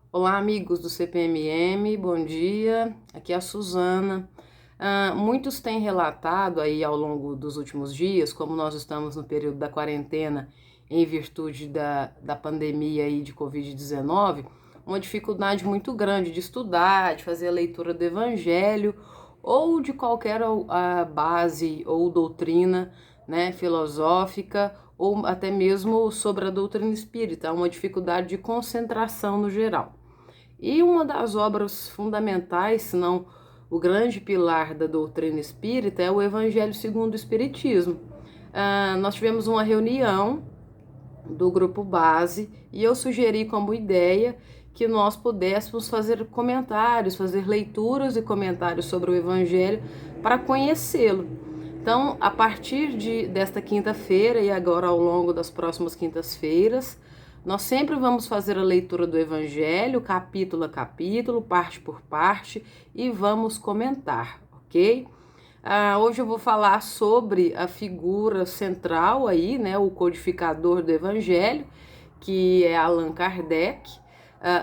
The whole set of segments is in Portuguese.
Olá, amigos do CPMM, bom dia. Aqui é a Suzana. Muitos têm relatado aí ao longo dos últimos dias, como nós estamos no período da quarentena em virtude da pandemia aí de Covid-19, uma dificuldade muito grande de estudar, de fazer a leitura do Evangelho ou de qualquer base ou doutrina, né, filosófica ou até mesmo sobre a doutrina espírita, uma dificuldade de concentração no geral. E uma das obras fundamentais, se não o grande pilar da doutrina espírita, é o Evangelho segundo o Espiritismo. Nós tivemos uma reunião do grupo base e eu sugeri como ideia que nós pudéssemos fazer comentários, fazer leituras e comentários sobre o Evangelho para conhecê-lo. Então, a partir desta quinta-feira e agora ao longo das próximas quintas-feiras, nós sempre vamos fazer a leitura do Evangelho, capítulo a capítulo, parte por parte, e vamos comentar, ok? Hoje eu vou falar sobre a figura central aí, né, o codificador do Evangelho, que é Allan Kardec.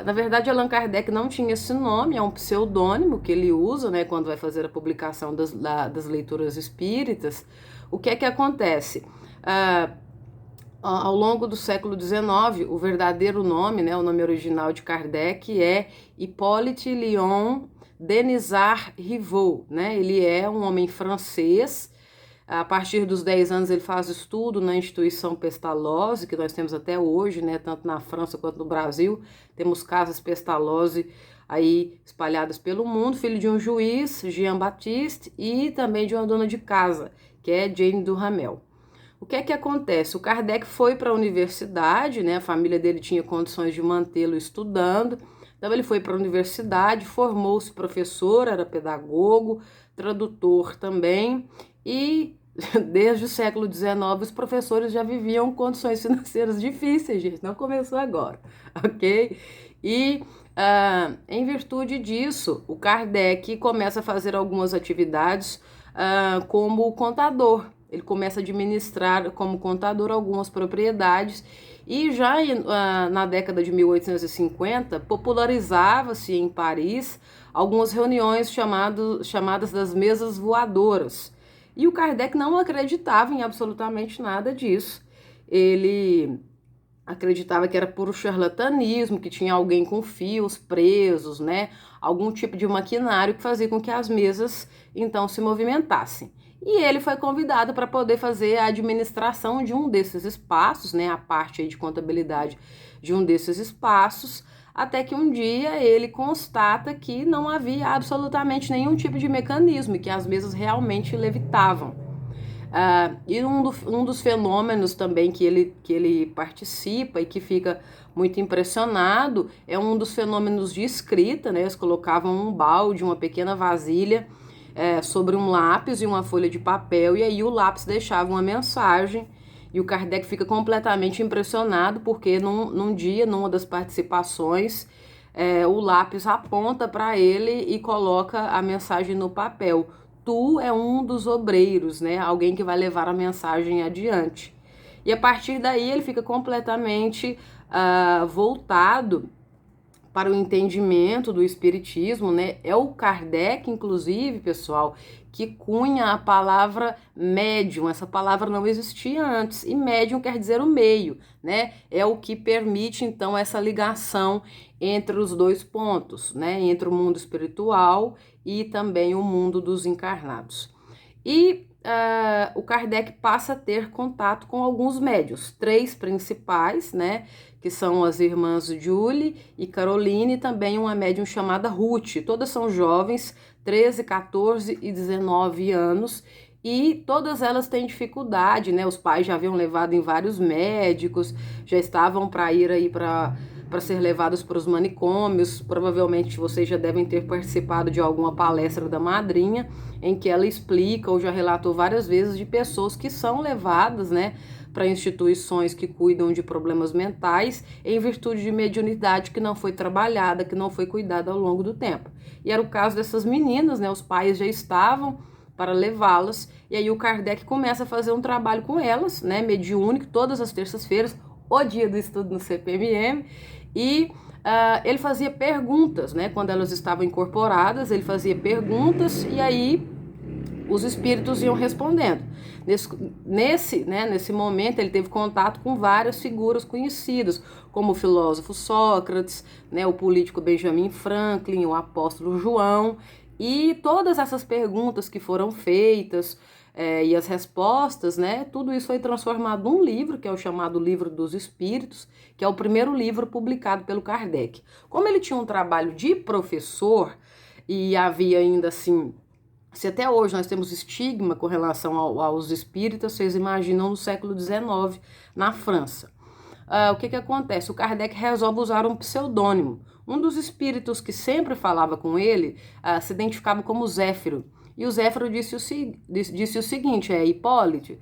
Na verdade, Allan Kardec não tinha esse nome, é um pseudônimo que ele usa, né, quando vai fazer a publicação das leituras espíritas. O que é que acontece? Ao longo do século XIX, o verdadeiro nome, né, o nome original de Kardec é Hippolyte Léon Denisard Rivaux, né? Ele é um homem francês. A partir dos 10 anos ele faz estudo na instituição Pestalozzi, que nós temos até hoje, né, tanto na França quanto no Brasil. Temos casas Pestalozzi aí espalhadas pelo mundo, filho de um juiz, Jean Baptiste, e também de uma dona de casa, que é Jane Duhamel. O que é que acontece? O Kardec foi para a universidade, né? A família dele tinha condições de mantê-lo estudando. Então ele foi para a universidade, formou-se professor, era pedagogo, tradutor também. E desde o século XIX os professores já viviam condições financeiras difíceis, gente. Não começou agora, ok? E em virtude disso, o Kardec começa a fazer algumas atividades como contador. Ele começa a administrar como contador algumas propriedades e já na década de 1850 popularizava-se em Paris algumas reuniões chamadas das mesas voadoras. E o Kardec não acreditava em absolutamente nada disso. Ele acreditava que era puro charlatanismo, que tinha alguém com fios presos, né? Algum tipo de maquinário que fazia com que as mesas então se movimentassem. E ele foi convidado para poder fazer a administração de um desses espaços, né? A parte aí de contabilidade de um desses espaços, até que um dia ele constata que não havia absolutamente nenhum tipo de mecanismo e que as mesas realmente levitavam. E um dos fenômenos também que ele participa e que fica muito impressionado é um dos fenômenos de escrita, né? Eles colocavam um balde, uma pequena vasilha sobre um lápis e uma folha de papel, e aí o lápis deixava uma mensagem, e o Kardec fica completamente impressionado, porque num dia, numa das participações, o lápis aponta para ele e coloca a mensagem no papel. Tu é um dos obreiros, né? Alguém que vai levar a mensagem adiante. E a partir daí ele fica completamente voltado para o entendimento do espiritismo, né? É o Kardec, inclusive, pessoal, que cunha a palavra médium. Essa palavra não existia antes, e médium quer dizer o meio, né? É o que permite, então, essa ligação entre os dois pontos, né? Entre o mundo espiritual e também o mundo dos encarnados. E o Kardec passa a ter contato com alguns médios, três principais, né, que são as irmãs Julie e Caroline, e também uma médium chamada Ruth. Todas são jovens, 13, 14 e 19 anos, e todas elas têm dificuldade, né? Os pais já haviam levado em vários médicos, já estavam para ir aí para ser levados para os manicômios. Provavelmente vocês já devem ter participado de alguma palestra da madrinha, em que ela explica ou já relatou várias vezes de pessoas que são levadas, né, para instituições que cuidam de problemas mentais em virtude de mediunidade que não foi trabalhada, que não foi cuidada ao longo do tempo. E era o caso dessas meninas, né? Os pais já estavam para levá-las, e aí o Kardec começa a fazer um trabalho com elas, né, mediúnico, todas as terças-feiras, o dia do estudo no CPMM, e ele fazia perguntas, né? Quando elas estavam incorporadas, ele fazia perguntas e aí os espíritos iam respondendo. Nesse momento, ele teve contato com várias figuras conhecidas, como o filósofo Sócrates, né, o político Benjamin Franklin, o apóstolo João, e todas essas perguntas que foram feitas e as respostas, né, tudo isso foi transformado num livro, que é o chamado Livro dos Espíritos, que é o primeiro livro publicado pelo Kardec. Como ele tinha um trabalho de professor e havia ainda assim... Se até hoje nós temos estigma com relação aos espíritas, vocês imaginam no século XIX, na França. O que acontece? O Kardec resolve usar um pseudônimo. Um dos espíritos que sempre falava com ele se identificava como Zéfiro. E o Zéfiro disse o seguinte, Hipólite,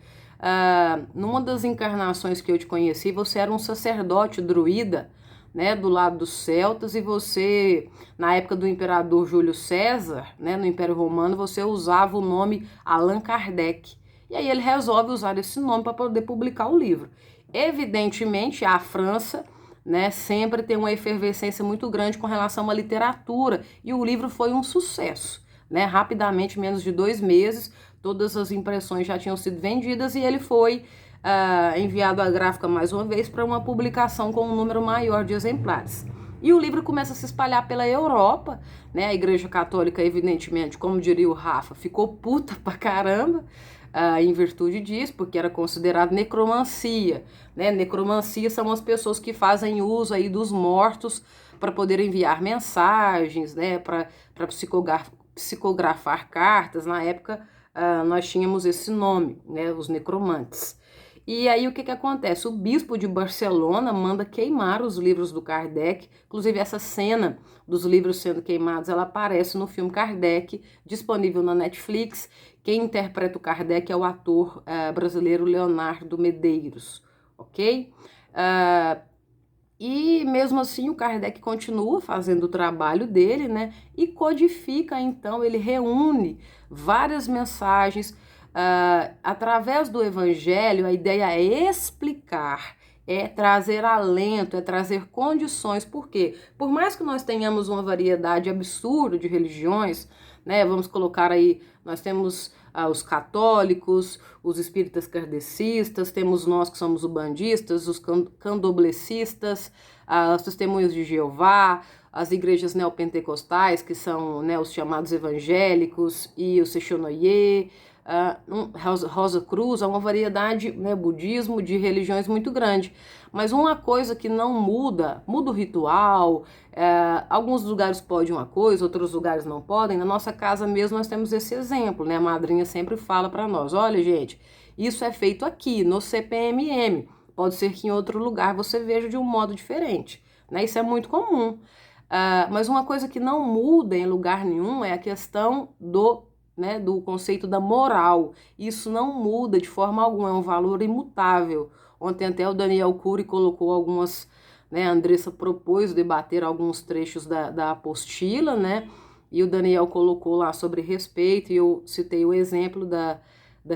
numa das encarnações que eu te conheci, você era um sacerdote druida, né, do lado dos celtas, e você, na época do imperador Júlio César, né, no Império Romano, você usava o nome Allan Kardec. E aí ele resolve usar esse nome para poder publicar o livro. Evidentemente, a França, né, sempre tem uma efervescência muito grande com relação à literatura, e o livro foi um sucesso. Né, rapidamente, menos de 2 meses, todas as impressões já tinham sido vendidas e ele foi enviado à gráfica mais uma vez para uma publicação com um número maior de exemplares. E o livro começa a se espalhar pela Europa, né? A Igreja Católica, evidentemente, como diria o Rafa, ficou puta pra caramba em virtude disso, porque era considerado necromancia, né? Necromancia são as pessoas que fazem uso aí dos mortos para poder enviar mensagens, né? Para psicografar cartas. Na época, nós tínhamos esse nome, né? Os necromantes. E aí o que acontece? O bispo de Barcelona manda queimar os livros do Kardec. Inclusive essa cena dos livros sendo queimados, ela aparece no filme Kardec, disponível na Netflix. Quem interpreta o Kardec é o ator brasileiro Leonardo Medeiros, ok? E mesmo assim o Kardec continua fazendo o trabalho dele, né? E codifica, então, ele reúne várias mensagens. Através do Evangelho, a ideia é explicar, é trazer alento, é trazer condições. Por quê? Por mais que nós tenhamos uma variedade absurda de religiões, né? Vamos colocar aí, nós temos os católicos, os espíritas kardecistas, temos nós que somos ubandistas, os candoblecistas, os testemunhos de Jeová, as igrejas neopentecostais, que são, né, os chamados evangélicos, e o Sechonoye, Rosa Cruz, há uma variedade, né, budismo, de religiões muito grande. Mas uma coisa que não muda o ritual, alguns lugares podem uma coisa, outros lugares não podem. Na nossa casa mesmo nós temos esse exemplo, né? A madrinha sempre fala para nós, olha gente, isso é feito aqui, no CPMM, pode ser que em outro lugar você veja de um modo diferente, né? Isso é muito comum. Mas uma coisa que não muda em lugar nenhum é a questão do conceito da moral. Isso não muda de forma alguma, é um valor imutável. Ontem até o Daniel Cury colocou algumas, né, a Andressa propôs debater alguns trechos da apostila, né, e o Daniel colocou lá sobre respeito, e eu citei o exemplo da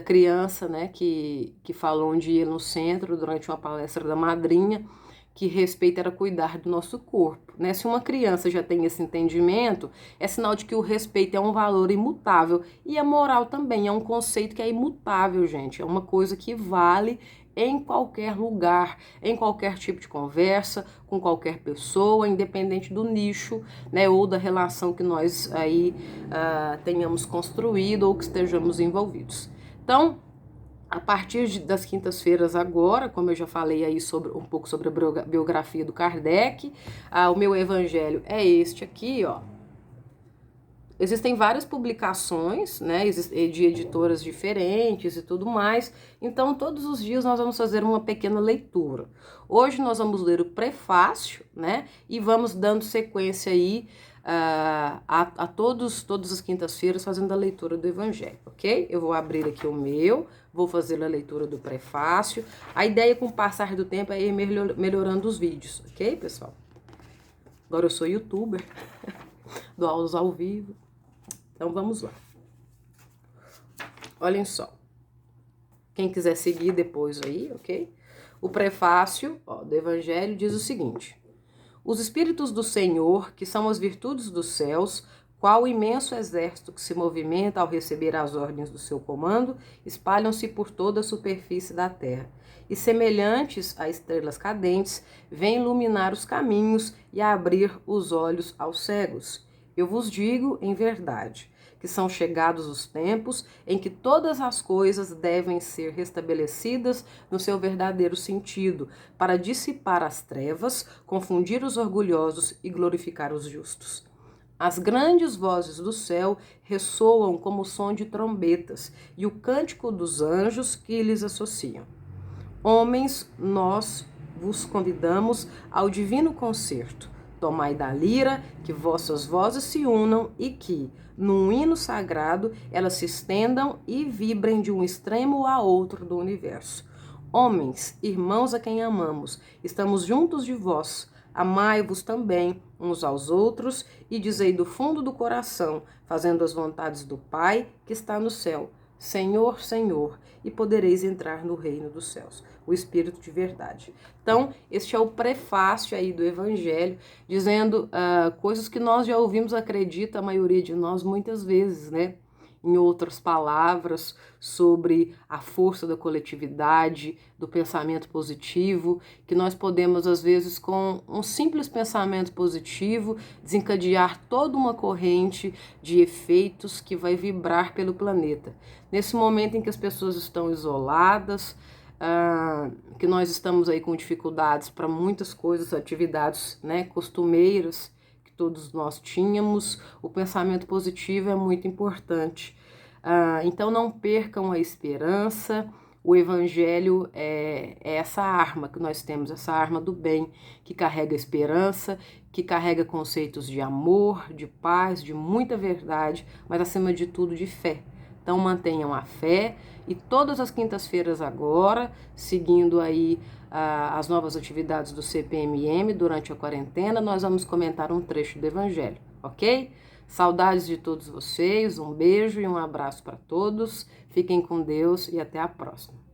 criança, né, que falou um dia no centro, durante uma palestra da madrinha, que respeito era cuidar do nosso corpo, né? Se uma criança já tem esse entendimento, é sinal de que o respeito é um valor imutável, e a moral também é um conceito que é imutável, gente, é uma coisa que vale em qualquer lugar, em qualquer tipo de conversa, com qualquer pessoa, independente do nicho, né, ou da relação que nós aí tenhamos construído ou que estejamos envolvidos. Então, a partir das quintas-feiras agora, como eu já falei aí um pouco sobre a biografia do Kardec, o meu evangelho é este aqui, ó. Existem várias publicações, né, de editoras diferentes e tudo mais, então todos os dias nós vamos fazer uma pequena leitura. Hoje nós vamos ler o prefácio, né, e vamos dando sequência aí todas as quintas-feiras fazendo a leitura do Evangelho, ok? Eu vou abrir aqui o meu, vou fazer a leitura do prefácio. A ideia com o passar do tempo é ir melhorando os vídeos, ok, pessoal? Agora eu sou youtuber, dou aulas ao vivo, então vamos lá. Olhem só, quem quiser seguir depois aí, ok? O prefácio do Evangelho diz o seguinte: Os espíritos do Senhor, que são as virtudes dos céus, qual o imenso exército que se movimenta ao receber as ordens do seu comando, espalham-se por toda a superfície da terra. E semelhantes a estrelas cadentes, vêm iluminar os caminhos e abrir os olhos aos cegos. Eu vos digo em verdade, que são chegados os tempos em que todas as coisas devem ser restabelecidas no seu verdadeiro sentido, para dissipar as trevas, confundir os orgulhosos e glorificar os justos. As grandes vozes do céu ressoam como o som de trombetas e o cântico dos anjos que lhes associam. Homens, nós vos convidamos ao divino concerto. Tomai da lira, que vossas vozes se unam e que, num hino sagrado, elas se estendam e vibrem de um extremo a outro do universo. Homens, irmãos a quem amamos, estamos juntos de vós. Amai-vos também uns aos outros e dizei do fundo do coração, fazendo as vontades do Pai que está no céu: Senhor, Senhor, e podereis entrar no reino dos céus. O Espírito de verdade. Então, este é o prefácio aí do Evangelho, dizendo coisas que nós já ouvimos, acredita a maioria de nós muitas vezes, né? Em outras palavras, sobre a força da coletividade, do pensamento positivo, que nós podemos, às vezes, com um simples pensamento positivo, desencadear toda uma corrente de efeitos que vai vibrar pelo planeta. Nesse momento em que as pessoas estão isoladas, que nós estamos aí com dificuldades para muitas coisas, atividades, né, costumeiras, todos nós tínhamos, o pensamento positivo é muito importante. Então não percam a esperança. O Evangelho é essa arma que nós temos, essa arma do bem, que carrega esperança, que carrega conceitos de amor, de paz, de muita verdade, mas acima de tudo de fé. Então mantenham a fé e todas as quintas-feiras agora, seguindo aí as novas atividades do CPMM durante a quarentena, nós vamos comentar um trecho do Evangelho, ok? Saudades de todos vocês, um beijo e um abraço para todos, fiquem com Deus e até a próxima.